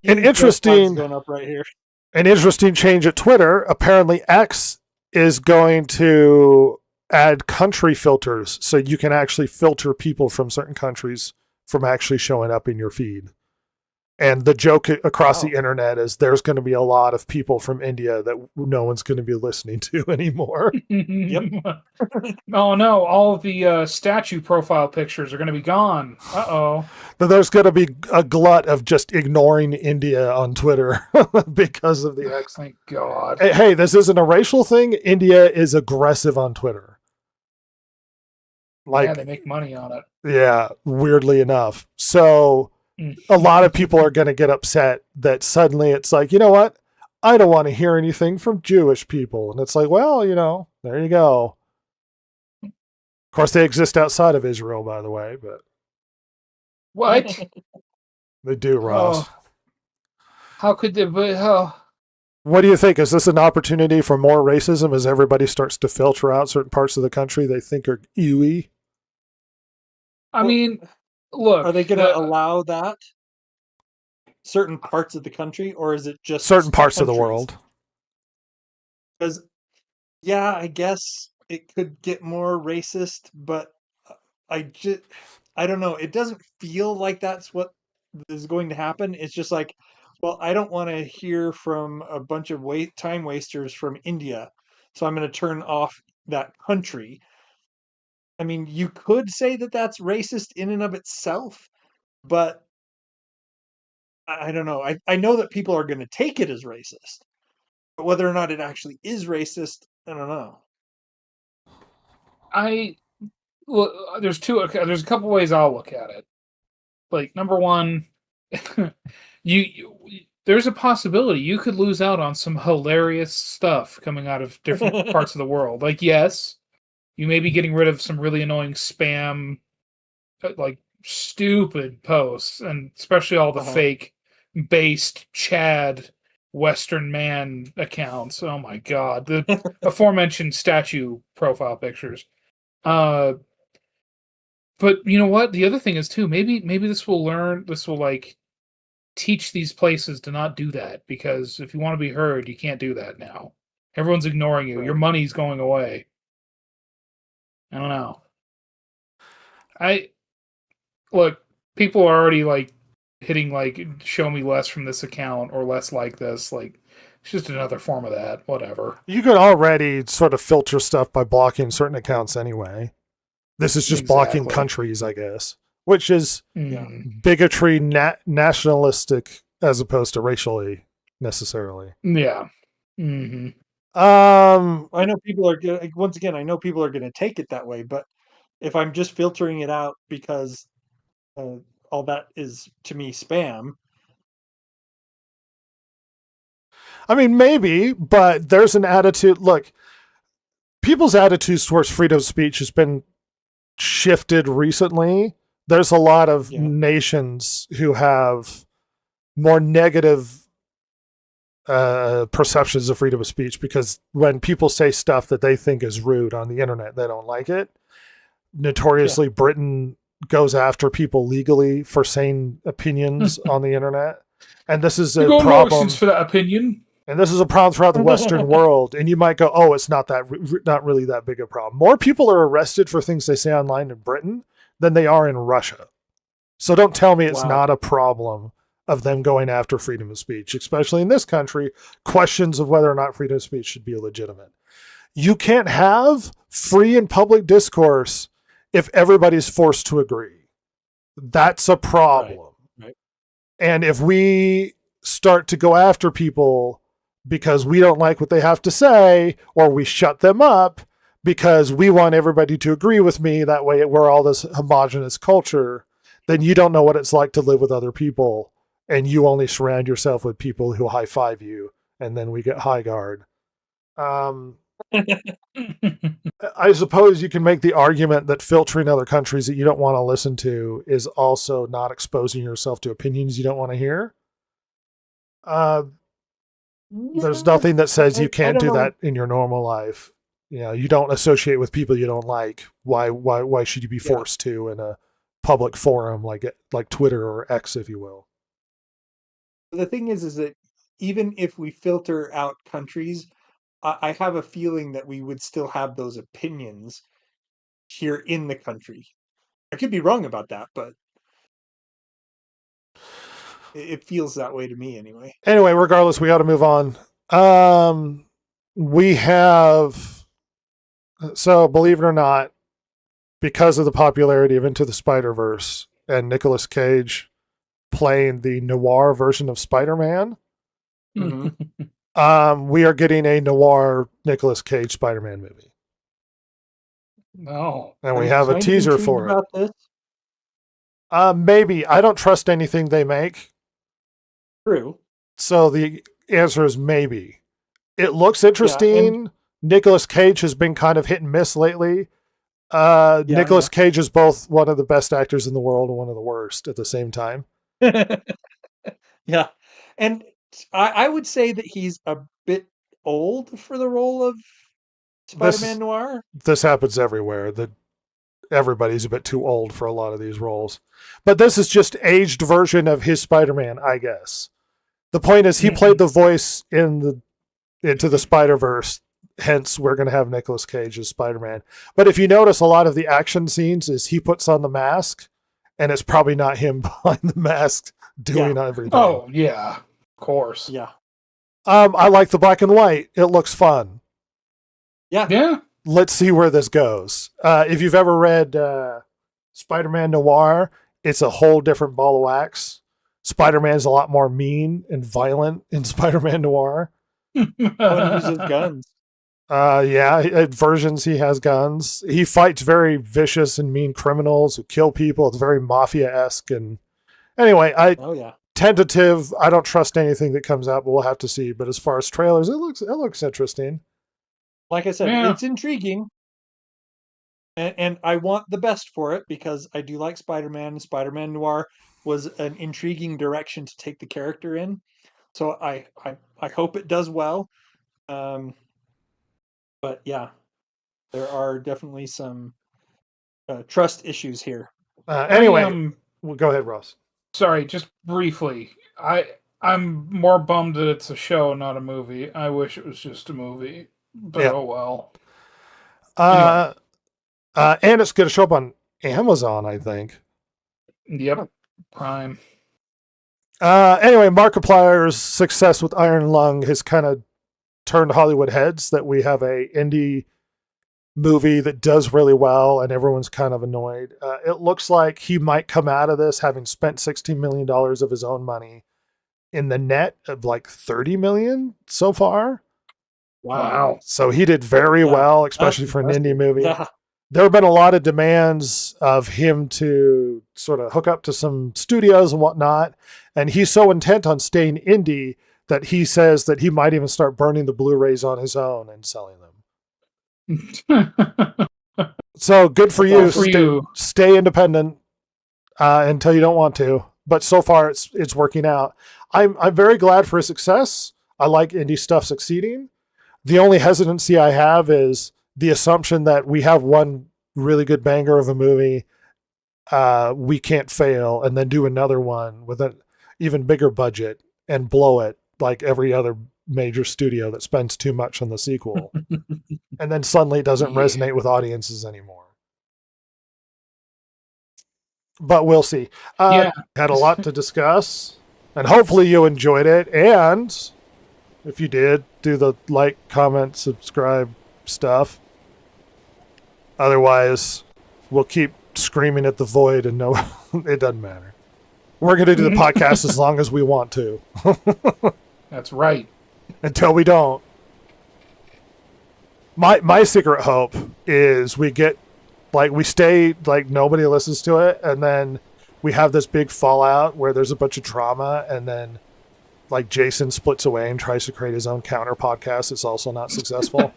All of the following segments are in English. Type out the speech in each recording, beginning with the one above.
An Huge red flags interesting, going up right here. an interesting change at Twitter. Apparently, X is going to add country filters, so you can actually filter people from certain countries from actually showing up in your feed. And the joke across the Wow. internet is there's going to be a lot of people from India that no one's going to be listening to anymore. Yep. Oh no! All of the statue profile pictures are going to be gone. Uh-oh. But there's going to be a glut of just ignoring India on Twitter because of the X. Thank God. Hey, this isn't a racial thing. India is aggressive on Twitter. Yeah, they make money on it. Yeah, weirdly enough. So a lot of people are going to get upset that suddenly it's like, you know what? I don't want to hear anything from Jewish people. And it's like, well, there you go. Of course, they exist outside of Israel, by the way, but What? they do, Ross. Oh. How could they? Oh. What do you think? Is this an opportunity for more racism as everybody starts to filter out certain parts of the country they think are ewy? I mean, look. Are they going to allow that? Certain parts of the country, or is it just certain parts of the countries? world? Because, yeah, I guess it could get more racist, but I don't know. It doesn't feel like that's what is going to happen. It's just like, well, I don't want to hear from a bunch of time wasters from India, so I'm going to turn off that country. I mean, you could say that that's racist in and of itself, but I don't know. I know that people are going to take it as racist, but whether or not it actually is racist, I don't know. There's a couple ways I'll look at it. Like, number one, there's a possibility you could lose out on some hilarious stuff coming out of different parts of the world. Like, yes, you may be getting rid of some really annoying spam, like stupid posts, and especially all the fake based Chad Western man accounts. Oh my God. The aforementioned statue profile pictures. But you know what? The other thing is too, maybe this will like teach these places to not do that, because if you want to be heard, you can't do that now. Everyone's ignoring you. Right. Your money's going away. I don't know. Look, people are already like hitting like show me less from this account or less like this. Like, it's just another form of that. Whatever. You could already sort of filter stuff by blocking certain accounts anyway. This is just blocking countries, I guess, which is bigotry, nationalistic, as opposed to racially necessarily. Yeah. Mm-hmm. I know people are once again. I know people are going to take it that way, but if I'm just filtering it out because all that is to me spam. I mean, maybe, but there's an attitude. Look, people's attitudes towards freedom of speech has been shifted recently. There's a lot of nations who have more negative perceptions of freedom of speech, because when people say stuff that they think is rude on the internet, they don't like it. Notoriously, Britain goes after people legally for saying opinions on the internet. And this is a problem for that opinion. And this is a problem throughout the Western world. And you might go, oh, it's not really that big a problem. More people are arrested for things they say online in Britain than they are in Russia. So don't tell me it's not a problem of them going after freedom of speech, especially in this country. Questions of whether or not freedom of speech should be legitimate. You can't have free and public discourse if everybody's forced to agree. That's a problem. Right. And if we start to go after people because we don't like what they have to say, or we shut them up because we want everybody to agree with me, that way we're all this homogenous culture, then you don't know what it's like to live with other people, and you only surround yourself with people who high-five you, and then we get high guard. I suppose you can make the argument that filtering other countries that you don't want to listen to is also not exposing yourself to opinions you don't want to hear. There's nothing that says you can't do that in your normal life. You don't associate with people you don't like. Why should you be forced to in a public forum like Twitter or X, if you will? The thing is that even if we filter out countries, I have a feeling that we would still have those opinions here in the country. I could be wrong about that, but it feels that way to me anyway. Anyway, regardless, we got to move on. We have, so believe it or not, because of the popularity of Into the Spider-Verse and Nicolas Cage playing the noir version of Spider-Man, we are getting a noir Nicolas Cage Spider-Man movie. No. And we have a teaser for about this. it. Maybe. I don't trust anything they make. True. So the answer is maybe. It looks interesting. Nicolas Cage has been kind of hit and miss lately. Nicolas Cage is both one of the best actors in the world and one of the worst at the same time. Yeah. And I would say that he's a bit old for the role of Spider-Man Noir. This happens everywhere. That everybody's a bit too old for a lot of these roles. But this is just aged version of his Spider-Man, I guess. The point is he played the voice Into the Spider-Verse, hence we're going to have Nicolas Cage as Spider-Man. But if you notice, a lot of the action scenes is he puts on the mask, and it's probably not him behind the mask doing everything. Oh, yeah. Of course. Yeah. I like the black and white. It looks fun. Yeah. Yeah. Let's see where this goes. If you've ever read Spider-Man Noir, it's a whole different ball of wax. Spider-Man's a lot more mean and violent in Spider-Man Noir. He uses guns. At versions he has guns. He fights very vicious and mean criminals who kill people. It's very mafia-esque. And anyway, tentative. I don't trust anything that comes out, but we'll have to see. But as far as trailers, it looks interesting. Like I said, it's intriguing. And I want the best for it because I do like Spider-Man. Spider-Man Noir was an intriguing direction to take the character in. So I hope it does well. But yeah, there are definitely some trust issues here. Anyway, go ahead, Ross. Sorry, just briefly. I'm more bummed that it's a show, not a movie. I wish it was just a movie. But oh well. Anyway. And it's going to show up on Amazon, I think. Yep. Prime. Anyway, Markiplier's success with Iron Lung has kind of turned Hollywood heads that we have a indie movie that does really well and everyone's kind of annoyed. It looks like he might come out of this having spent $16 million of his own money in the net of like $30 million so far. Wow. So he did very well, especially for an indie movie. Yeah. There have been a lot of demands of him to sort of hook up to some studios and whatnot. And he's so intent on staying indie that he says that he might even start burning the Blu-rays on his own and selling them. So good for you. Stay independent until you don't want to. But so far it's working out. I'm very glad for his success. I like indie stuff succeeding. The only hesitancy I have is the assumption that we have one really good banger of a movie, we can't fail, and then do another one with an even bigger budget and blow it like every other major studio that spends too much on the sequel. And then suddenly it doesn't resonate with audiences anymore. But we'll see. Had a lot to discuss, and hopefully you enjoyed it. And if you did, do the like, comment, subscribe stuff. Otherwise, we'll keep screaming at the void and no, it doesn't matter. We're going to do the podcast as long as we want to. That's right. Until we don't. My secret hope is we get, like, we stay, like, nobody listens to it, and then we have this big fallout where there's a bunch of drama, and then, like, Jason splits away and tries to create his own counter podcast. It's also not successful.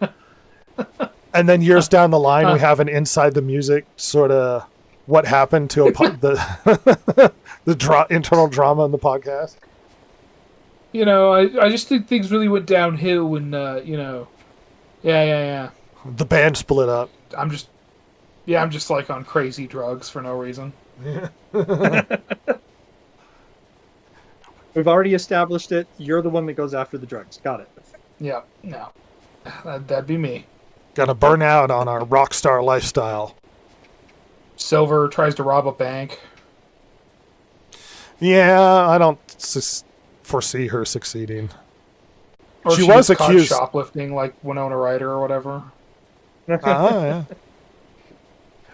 And then years down the line, we have an inside the music sort of what happened to the internal drama in the podcast. You know, I just think things really went downhill when, yeah. The band split up. I'm just like on crazy drugs for no reason. Yeah. We've already established it. You're the one that goes after the drugs. Got it. Yeah, no, that'd be me. Gonna burn out on our rock star lifestyle. Silver tries to rob a bank. Yeah, I don't foresee her succeeding. Or She she was gets caught accused- shoplifting, like Winona Ryder or whatever. Yeah.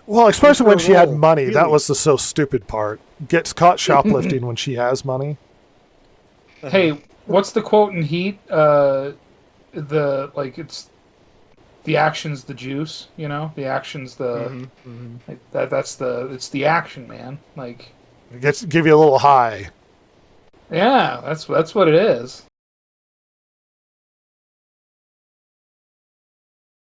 Well, especially when Her she had role, money. That really. was the so stupid part. Gets caught shoplifting when she has money. Hey, what's the quote in Heat? It's the action's the juice. You know, the action's the like, it's the action, man. Like, Give you a little high. yeah, that's what it is.